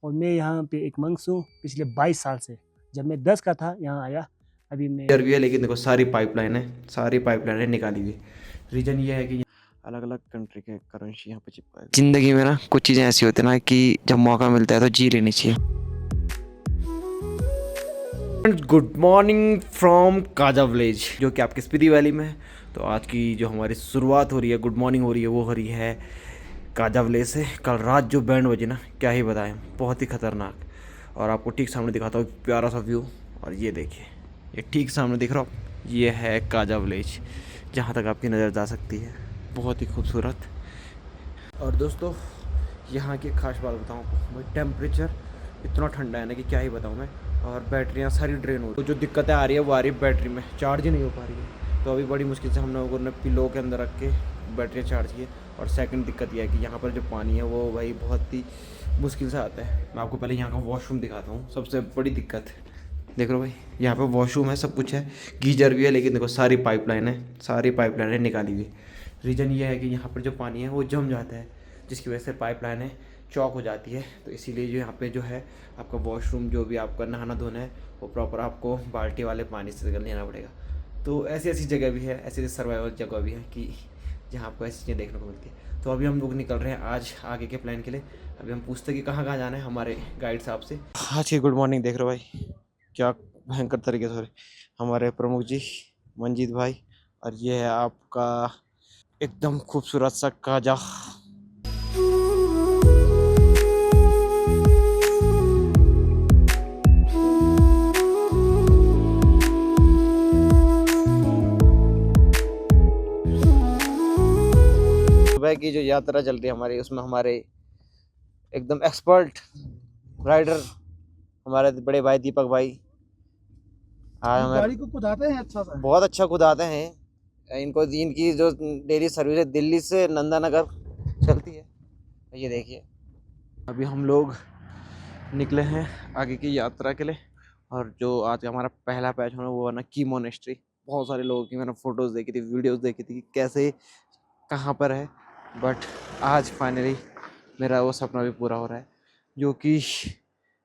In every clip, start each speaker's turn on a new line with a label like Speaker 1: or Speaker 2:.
Speaker 1: और मैं यहाँ पे एक मंक्स हूँ पिछले 22 साल से। जब मैं 10 का था यहाँ आया। अभी मैं
Speaker 2: भी है, लेकिन देखो सारी पाइपलाइन है, सारी पाइपलाइनें निकाली हुई। रीजन ये है कि अलग अलग कंट्री के करेंसी यहाँ पे चिपकाए। जिंदगी में ना कुछ चीज़ें ऐसी होती है ना कि जब मौका मिलता है तो जी लेनी चाहिए। Good morning from Kaza village, जो कि आपके स्पीति वैली में है। तो आज की जो हमारी शुरुआत हो रही है, गुड मॉर्निंग हो रही है, वो हो रही है काजा विलेज से। कल रात जो बैंड बजे ना, क्या ही बताएं, बहुत ही खतरनाक। और आपको ठीक सामने दिखाता हूँ प्यारा सा व्यू। और ये देखिए, ये ठीक सामने दिख रहा हो, ये है काजा विलेज, जहाँ तक आपकी नज़र जा सकती है। बहुत ही खूबसूरत। और दोस्तों, यहाँ की खास बात बताऊँ आपको, भाई टेम्परेचर इतना ठंडा है ना कि क्या ही बताऊँ मैं। और बैटरियाँ सारी ड्रेन हो, तो जो दिक्कतें आ रही है वो आ रही है बैटरी में, चार्ज ही नहीं हो पा रही है। तो अभी बड़ी मुश्किल से हम लोगों ने पिलो के अंदर रख के बैटरियाँ चार्ज की। और सेकंड दिक्कत यह है कि यहाँ पर जो पानी है वो भाई बहुत ही मुश्किल से आता है। मैं आपको पहले यहाँ का वॉशरूम दिखाता हूँ। सबसे बड़ी दिक्कत, देख लो भाई, यहाँ पे वॉशरूम है, सब कुछ है, गीजर भी है, लेकिन देखो सारी पाइपलाइन है, सारी पाइपलाइनें निकाली हुई। रीज़न ये है कि यहाँ पर जो पानी है वो जम जाता है, जिसकी वजह से पाइपलाइनें चौक हो जाती है। तो इसीलिए जो यहाँ पे जो है आपका वॉशरूम, जो भी आपका नहाना धोना है, वो प्रॉपर आपको बाल्टी वाले पानी से लेना पड़ेगा। तो ऐसी ऐसी जगह भी है, ऐसी ऐसी सर्वाइवल जगह भी है कि जहाँ आपको ऐसी चीज़ें देखने को मिलती है। तो अभी हम लोग निकल रहे हैं आज आगे के प्लान के लिए। अभी हम पूछते हैं कि कहाँ कहाँ जाना है हमारे गाइड साहब से। आज की गुड मॉर्निंग देख रहे हो भाई, क्या भयंकर तरीके से हो रही। हमारे प्रमुख जी मंजीत भाई, और ये है आपका एकदम खूबसूरत सा काजा। सुबह की जो यात्रा चल रही है हमारी, उसमें हमारे एकदम एक्सपर्ट राइडर, हमारे बड़े भाई दीपक भाई, हाँ, गाड़ी को कुदाते हैं, अच्छा सा बहुत अच्छा कुदाते हैं। इनको इनकी जो डेली सर्विस है दिल्ली से नंदानगर चलती है। ये देखिए, अभी हम लोग निकले हैं आगे की यात्रा के लिए। और जो आज का हमारा पहला पैच होना वो है ना की मोनेस्ट्री। बहुत सारे लोगों की मैंने फ़ोटोज़ देखी थी, वीडियोस देखी थी कि कैसे कहाँ पर है। बट आज फाइनली मेरा वो सपना भी पूरा हो रहा है, जो कि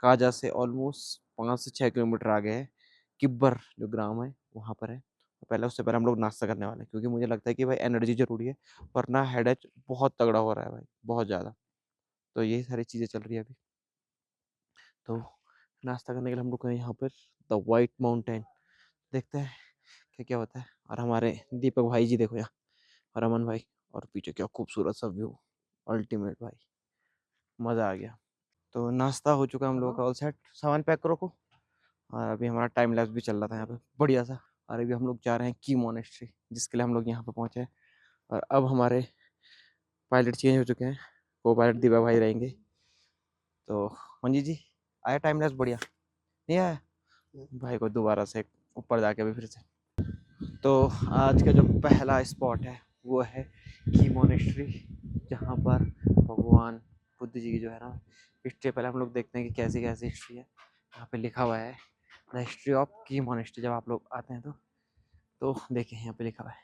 Speaker 2: काजा से ऑलमोस्ट 5 से 6 किलोमीटर आगे है। किब्बर जो ग्राम है वहाँ पर है। तो पहले उससे पहले हम लोग नाश्ता करने वाले हैं, क्योंकि मुझे लगता है कि भाई एनर्जी ज़रूरी है, वरना हेडेक बहुत तगड़ा हो रहा है भाई, बहुत ज़्यादा। तो यही सारी चीज़ें चल रही है अभी। तो नाश्ता करने के लिए हम लोग गए यहाँ पर द वाइट माउंटेन, देखते हैं क्या क्या होता है। और हमारे दीपक भाई जी देखो यहाँ, और अमन भाई, और पीछे क्या खूबसूरत सा व्यू, अल्टीमेट भाई, मज़ा आ गया। तो नाश्ता हो चुका हम लोगों का, ऑल सेट, सामान पैक करो को। और अभी हमारा टाइम लैप्स भी चल रहा था यहाँ पे बढ़िया सा। और अभी हम लोग जा रहे हैं की मोनेस्ट्री, जिसके लिए हम लोग यहाँ पे पहुँचे हैं। और अब हमारे पायलट चेंज हो चुके हैं, को पायलट दीपक भाई रहेंगे। तो मंजी जी, आया टाइम लैप्स बढ़िया? नहीं आया भाई, को दोबारा से ऊपर जाके अभी फिर से। तो आज का जो पहला स्पॉट है वो है की मोनेस्ट्री, जहाँ पर भगवान बुद्ध जी की जो है ना हिस्ट्री, पहले हम लोग देखते हैं कि कैसी कैसी हिस्ट्री है। यहाँ पे लिखा हुआ है द हिस्ट्री ऑफ की मोनेस्ट्री। जब आप लोग आते हैं तो देखिए यहाँ पे लिखा हुआ है।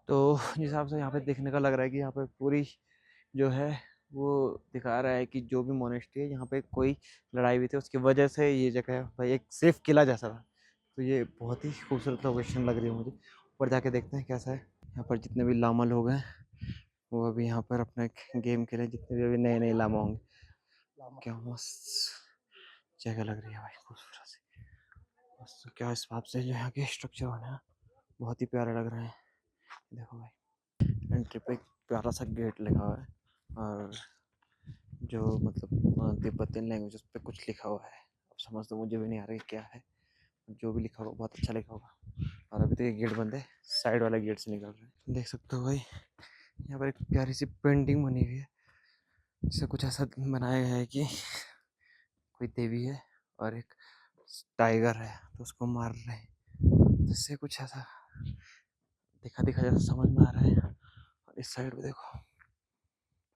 Speaker 2: तो जिस हिसाब से यहाँ पे देखने का लग रहा है कि यहाँ पे पूरी जो है वो दिखा रहा है कि जो भी मोनेस्ट्री है यहाँ पे कोई लड़ाई हुई थी, उसकी वजह से ये जगह भाई एक सेफ किला जैसा था। तो ये बहुत ही खूबसूरत लोकेशन लग रही है मुझे। ऊपर जाके देखते हैं कैसा है। यहाँ पर जितने भी लामा लोग हैं वो अभी यहाँ पर अपने गेम के लिए, जितने भी अभी नए नए लामा होंगे, क्या मस्त जगह लग रही है भाई, खूबसूरत सी मस्त। क्या इस हिसाब से जो यहाँ के स्ट्रक्चर बने हैं बहुत ही प्यारे लग रहे हैं। देखो भाई, एंट्री पे एक प्यारा सा गेट लगा हुआ है, और जो मतलब तिब्बतियन लैंग्वेज पे कुछ लिखा हुआ है। अब समझ तो मुझे भी नहीं आ रहा है क्या है, जो भी लिखा होगा बहुत अच्छा लिखा होगा। और अभी तो ये गेट बंद है, साइड वाला गेट से निकल रहे हैं। देख सकते हो भाई, यहाँ पर एक प्यारी सी पेंटिंग बनी हुई है, जिससे कुछ ऐसा बनाया गया है कि कोई देवी है और एक टाइगर है, तो उसको मार रहे हैं। तो इससे कुछ ऐसा दिखा दिखा जैसा समझ में आ रहा है। और इस साइड पे देखो,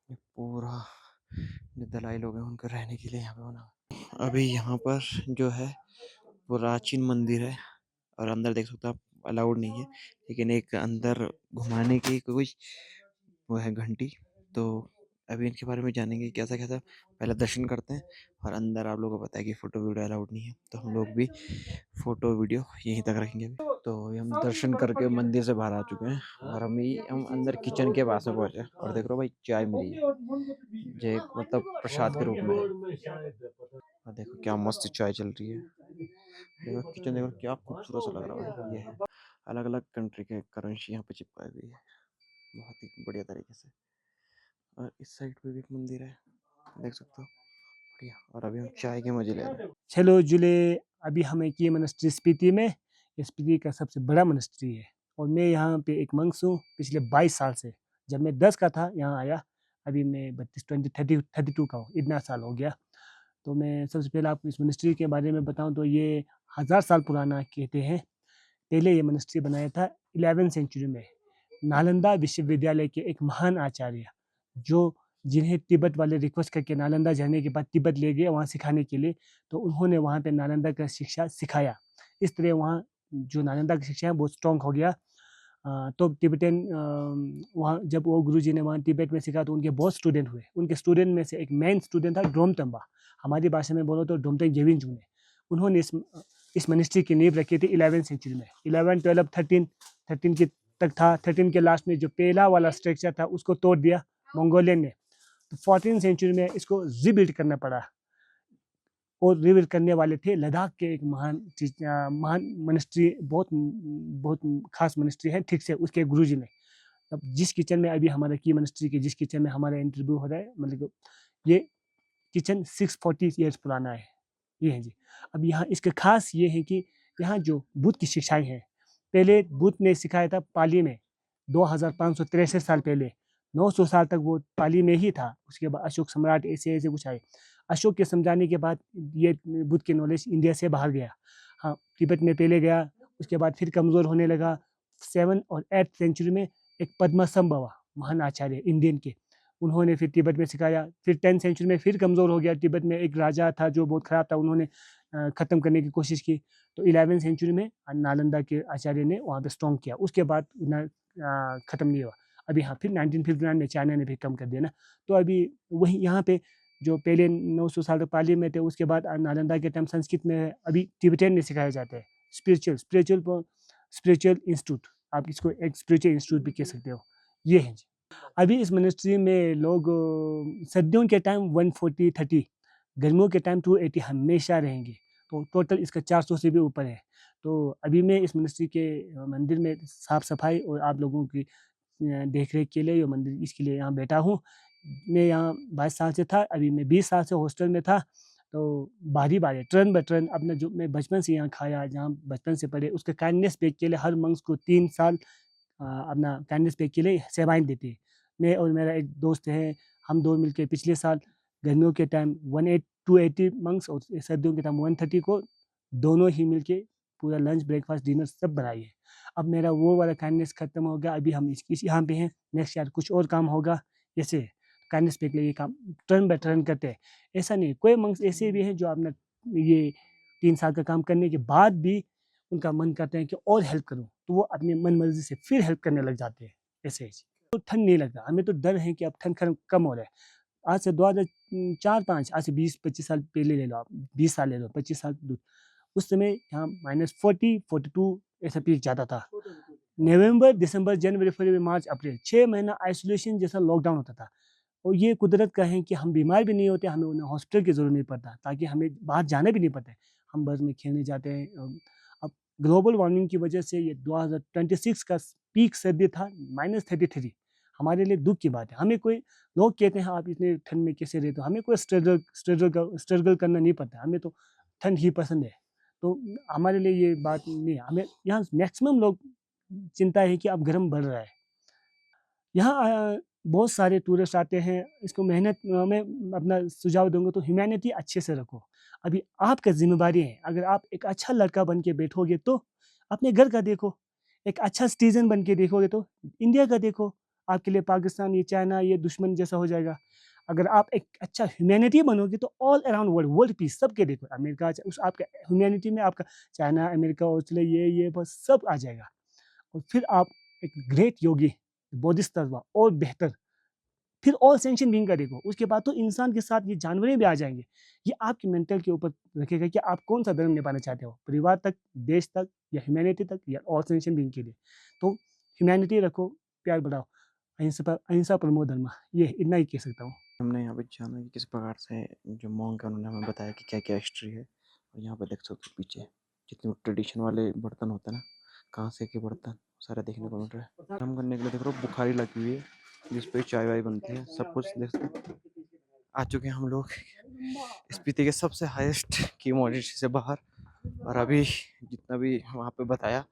Speaker 2: ये पूरा जो दलाई लोग हैं उनके रहने के लिए यहाँ पे बना। अभी यहाँ पर जो है प्राचीन मंदिर है, और अंदर देख सकते हो आप, अलाउड नहीं है, लेकिन एक अंदर घुमाने की कोई वो है घंटी। तो अभी इनके बारे में जानेंगे कैसा कैसा। पहले दर्शन करते हैं और अंदर आप लोगों को पता है कि फ़ोटो वीडियो अलाउड नहीं है, तो हम लोग भी फ़ोटो वीडियो यहीं तक रखेंगे अभी। तो ये हम दर्शन करके मंदिर से बाहर आ चुके हैं और हम अंदर किचन के पास में पहुंचे और देख रहे हो भाई चाय मिली है, जो एक मतलब प्रसाद के रूप में है। और देखो क्या मस्त चाय चल रही है। देखो किचन, देखो क्या खूबसूरत सा लग रहा है भाई। ये है अलग अलग कंट्री के करेंसी यहाँ पे चिपकाई हुई है बहुत ही बढ़िया तरीके से। और इस साइड पे भी एक मंदिर है, देख सकते हो, बढ़िया। और अभी हम चाय के मजे ले रहे हैं।
Speaker 1: चलो जुले, अभी हम एक ये मोनेस्ट्री स्पीति में, ये स्पीति का सबसे बड़ा मोनेस्ट्री है और मैं यहाँ पे एक मंक्स हूँ पिछले 22 साल से। जब मैं 10 का था यहाँ आया, अभी मैं 32 का हूँ, इतना साल हो गया। तो मैं सबसे पहले आपको इस मोनेस्ट्री के बारे में बताऊँ तो ये 1000 साल पुराना कहते हैं। पहले ये मोनेस्ट्री बनाया था 11वीं सेंचुरी में नालंदा विश्वविद्यालय के एक महान आचार्य, जो जिन्हें तिब्बत वाले रिक्वेस्ट करके नालंदा जाने के बाद तिब्बत ले गए वहाँ सिखाने के लिए, तो उन्होंने वहाँ पे नालंदा का शिक्षा सिखाया। इस तरह वहाँ जो नालंदा की शिक्षा है बहुत स्ट्रॉन्ग हो गया। तो तिब्बतन वहाँ जब वो गुरुजी ने वहाँ तिब्बत में सिखा तो उनके बहुत स्टूडेंट हुए। उनके स्टूडेंट में से एक मेन स्टूडेंट था ड्रोमतम्बा, हमारी भाषा में बोलो तो ड्रोमतें गेविंजू ने। उन्होंने इस मिनिस्ट्री की नींव रखी थी 11वीं सेंचुरी में। 11, 12, 13 की तक था। 13 के लास्ट में जो पहला वाला स्ट्रक्चर था उसको तोड़ दिया मंगोलियन ने। तो 14 सेंचुरी में इसको रीबिल्ड करना पड़ा और रीबिल्ड करने वाले थे लद्दाख के एक महान मिनिस्ट्री, बहुत बहुत खास मिनिस्ट्री है ठीक से, उसके गुरुजी ने। अब जिस किचन में अभी हमारा की मिनिस्ट्री के जिस किचन में हमारा इंटरव्यू हो रहा है, मतलब ये किचन 640 ईयर्स पुराना है। ये है जी। अब यहाँ इसका खास ये है कि यहाँ जो बुद्ध की शिक्षाएं हैं, पहले बुद्ध ने सिखाया था पाली में 2563 साल पहले। 900 साल तक वो पाली में ही था। उसके बाद अशोक सम्राट ऐसे ऐसे कुछ आए। अशोक के समझाने के बाद ये बुद्ध की नॉलेज इंडिया से बाहर गया। हाँ, तिब्बत में पहले गया, उसके बाद फिर कमज़ोर होने लगा। 7 और 8 सेंचुरी में एक पद्मसंभवा महान आचार्य इंडियन के, उन्होंने फिर तिब्बत में सिखाया। फिर 10 सेंचुरी में फिर कमज़ोर हो गया। तिब्बत में एक राजा था जो बहुत ख़राब था, उन्होंने ख़त्म करने की कोशिश की। तो 11वीं सेंचुरी में नालंदा के आचार्य ने वहाँ पे स्ट्रॉन्ग किया। उसके बाद ख़त्म नहीं हुआ। अभी हाँ फिर 1959 में चाइना ने भी कम कर दिया ना। तो अभी वही यहाँ पे जो पहले 900 साल तक पाली में थे, उसके बाद नालंदा के टाइम संस्कृत में, अभी तिब्बतन में सिखाया जाता है। स्पिरिचुअल इंस्टीट्यूट, आप इसको एक स्पिरिचुअल इंस्टीट्यूट भी कह सकते हो। ये है जी। अभी इस मिनिस्ट्री में लोग सर्दियों के टाइम 140-30, गर्मियों के टाइम 280 हमेशा रहेंगे। तो टोटल इसका 400 से भी ऊपर है। तो अभी मैं इस मिनिस्ट्री के मंदिर में साफ सफाई और आप लोगों की देख रेख के लिए, ये मंदिर इसके लिए यहाँ बैठा हूँ। मैं यहाँ 22 साल से था, अभी मैं 20 साल से हॉस्टल में था। तो बारी बारी टर्न बाय टर्न अपना जो मैं बचपन से यहाँ खाया, जहाँ बचपन से पढ़े, उसके काइंडनेस बैक के लिए हर मंथ को 3 साल अपना काइंडनेस बैक के लिए सेवाएं देते हैं। मैं और मेरा एक दोस्त है, हम दो मिलके पिछले साल गर्मियों के टाइम 280 मंक्स और सर्दियों के टाइम 130 को दोनों ही मिलके पूरा लंच ब्रेकफास्ट डिनर सब बनाई है। अब मेरा वो वाला काइंडनेस खत्म हो गया, अभी हम इस यहाँ पे हैं। नेक्स्ट ईयर कुछ और काम होगा, ऐसे काइंडनेस पे के लिए ये काम टर्न बाय टर्न करते हैं। ऐसा नहीं, कोई मंक्स ऐसे भी हैं जो अपना ये 3 साल का काम करने के बाद भी उनका मन करता है कि और हेल्प करूँ, तो वो अपनी मन मर्जी से फिर हेल्प करने लग जाते हैं। ऐसे ही तो ठंड नहीं लगता हमें, तो डर है कि अब ठंड कम हो रहा है। आज से 2004-5, आज से 20-25 साल पहले ले लो आप, 20 साल ले लो, 25 साल दूर, उस समय यहाँ -40-42 ऐसा पीक जाता था। नवंबर, दिसंबर, जनवरी, फरवरी, मार्च, अप्रैल 6 महीना आइसोलेशन जैसा लॉकडाउन होता था। और ये कुदरत का है कि हम बीमार भी नहीं होते, हमें उन्हें हॉस्पिटल की ज़रूरत नहीं पड़ता, ताकि हमें बाहर जाना भी नहीं पड़ता है। हम बस में खेलने जाते हैं। अब ग्लोबल वार्मिंग की वजह से ये 2026 का पीक सर्दी था -33। हमारे लिए दुःख की बात है। हमें कोई, लोग कहते हैं आप इतने ठंड में कैसे रहते हो? हमें कोई स्ट्रगल करना नहीं पड़ता, हमें तो ठंड ही पसंद है। तो हमारे लिए ये बात नहीं है। हमें यहाँ मैक्सिमम लोग चिंता है कि अब गर्म बढ़ रहा है। यहाँ बहुत सारे टूरिस्ट आते हैं। इसको मेहनत मैं अपना सुझाव दूँगा तो ह्यूमैनिटी अच्छे से रखो। अभी आपका ज़िम्मेदारी है, अगर आप एक अच्छा लड़का बन के बैठोगे तो अपने घर का देखो, एक अच्छा सिटीज़न बन के देखोगे तो इंडिया का देखो। आपके लिए पाकिस्तान, ये चाइना, ये दुश्मन जैसा हो जाएगा। अगर आप एक अच्छा ह्यूमैनिटी बनोगे तो ऑल अराउंड वर्ल्ड पीस सबके देखो। अमेरिका उस आपका ह्यूमैनिटी में आपका चाइना, अमेरिका, ऑस्ट्रेलिया, ये बस सब आ जाएगा। और फिर आप एक ग्रेट योगी, बोधिसत्व और बेहतर फिर ऑल सेंशन बिंग करेगा, उसके बाद तो इंसान के साथ ये जानवरें भी आ जाएंगे। ये आपके मेंटल के ऊपर रखेगा कि आप कौन सा धर्म निभाना चाहते हो, परिवार तक, देश तक, या ह्यूमैनिटी तक, या ऑल सेंशन बिंग के लिए। तो ह्यूमैनिटी रखो, प्यार बढ़ाओ, अहिंसा परमो धर्म, ये इतना ही कह सकता हूँ।
Speaker 3: हमने यहाँ पे जाना कि किस प्रकार से जो मॉन्क है उन्होंने हमें बताया कि क्या क्या हिस्ट्री है। और यहाँ पे देख सकते हो पीछे जितने ट्रेडिशन वाले बर्तन होते हैं ना, कहाँ से के बर्तन सारे देखने को मिल रहा है। काम करने के लिए देख रहे हो बुखारी लगी हुई है जिस पे चाय वाय बनती है, सब कुछ देख सकते हो। आ चुके हैं हम लोग स्पीति के सबसे हाईएस्ट की मॉनिटरी से बाहर। और अभी जितना भी वहाँ पे बताया,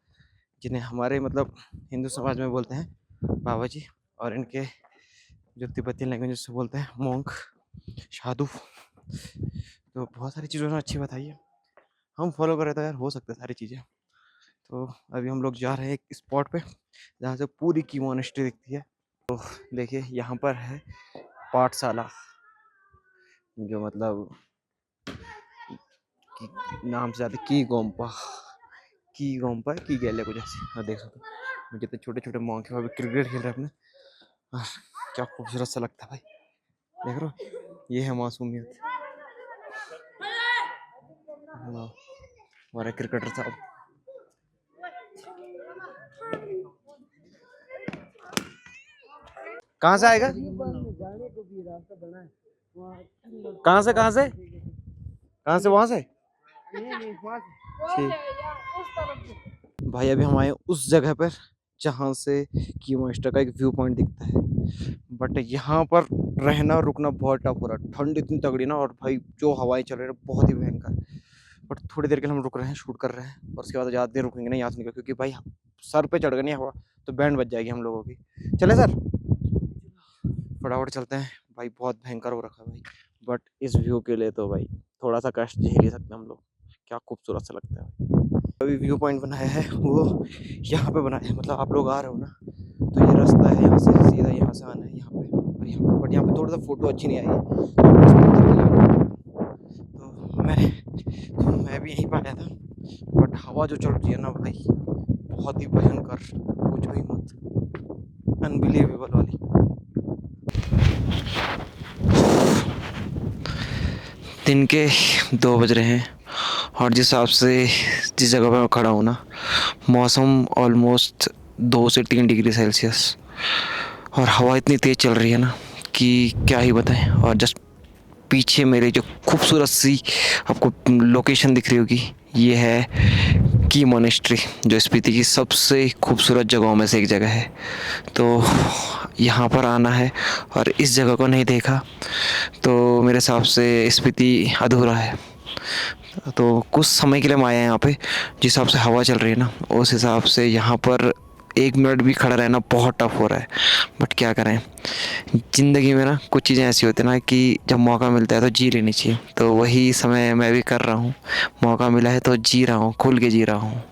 Speaker 3: जिन्हें हमारे मतलब हिंदू समाज में बोलते हैं बाबा जी, और इनके जो तिब्बतियन लैंग्वेज से बोलते हैं मोंक, साधु, तो बहुत सारी चीज़ों ने अच्छी बताई है। हम फॉलो करें तो यार हो सकता है सारी चीज़ें। तो अभी हम लोग जा रहे हैं एक स्पॉट पे जहाँ से पूरी की मॉनेस्ट्री दिखती है। तो देखिए यहाँ पर है पाठशाला, जो मतलब नाम से ज़्यादा की गोम्पा की गैले कुछ ऐसे। और देख सकते हो जितने छोटे छोटे मॉन्क है वहाँ पे क्रिकेट खेल रहे हैं अपने। क्या खूबसूरत सा लगता है भाई, देख रहे हो, ये है मासूमियत। हमारे क्रिकेटर साहब कहाँ से आएगा, कहाँ से वहां से भाई। अभी हम आए उस जगह पर जहाँ से की मॉन्स्टर का एक व्यू पॉइंट दिखता है, बट यहाँ पर रहना और रुकना बहुत टफ हो रहा है। ठंड इतनी तगड़ी ना, और भाई जो हवाएं चल रही है बहुत ही भयंकर। बट थोड़ी देर के लिए हम रुक रहे हैं, शूट कर रहे हैं, और उसके बाद ज़्यादा देर रुकेंगे नहीं यहाँ से निकल, क्योंकि भाई सर पे चढ़ गई नहीं हवा तो बैंड बज जाएगी हम लोगों की। चले सर, फटाफट चलते हैं भाई, बहुत भयंकर हो रखा है भाई। बट इस व्यू के लिए तो भाई थोड़ा सा कष्ट झेल ही सकते हैं हम लोग। क्या खूबसूरत सा लगता है भाई। अभी व्यू पॉइंट बनाया है वो यहाँ पे बनाया है, मतलब आप लोग आ रहे हो ना तो ये रास्ता है, यहाँ से सीधा यहाँ से आना है यहाँ पे, और यहाँ पे। बट यहाँ पे थोड़ा सा फोटो अच्छी नहीं आई है तो मैं भी यहीं पर आया था। बट हवा जो चल रही है ना भाई बहुत ही भयंकर, पूछो ही मत, अनबिलीवेबल वाली। दिन के 2 बज रहे हैं, और जिस हिसाब से जिस जगह पर मैं खड़ा हूँ ना, मौसम ऑलमोस्ट 2 से 3 डिग्री सेल्सियस, और हवा इतनी तेज़ चल रही है ना कि क्या ही बताएं। और जस्ट पीछे मेरे जो खूबसूरत सी आपको लोकेशन दिख रही होगी, ये है की मॉनेस्ट्री, जो स्पीति की सबसे खूबसूरत जगहों में से एक जगह है। तो यहाँ पर आना है, और इस जगह को नहीं देखा तो मेरे हिसाब से स्पीति अधूरा है। तो कुछ समय के लिए हम आए हैं यहाँ पे, जिस हिसाब से हवा चल रही है ना, उस हिसाब से यहाँ पर 1 मिनट भी खड़ा रहना बहुत टफ हो रहा है। बट क्या करें, ज़िंदगी में ना कुछ चीज़ें ऐसी होती हैं ना कि जब मौका मिलता है तो जी लेनी चाहिए। तो वही समय मैं भी कर रहा हूँ, मौका मिला है तो जी रहा हूँ, खुल के जी रहा हूँ।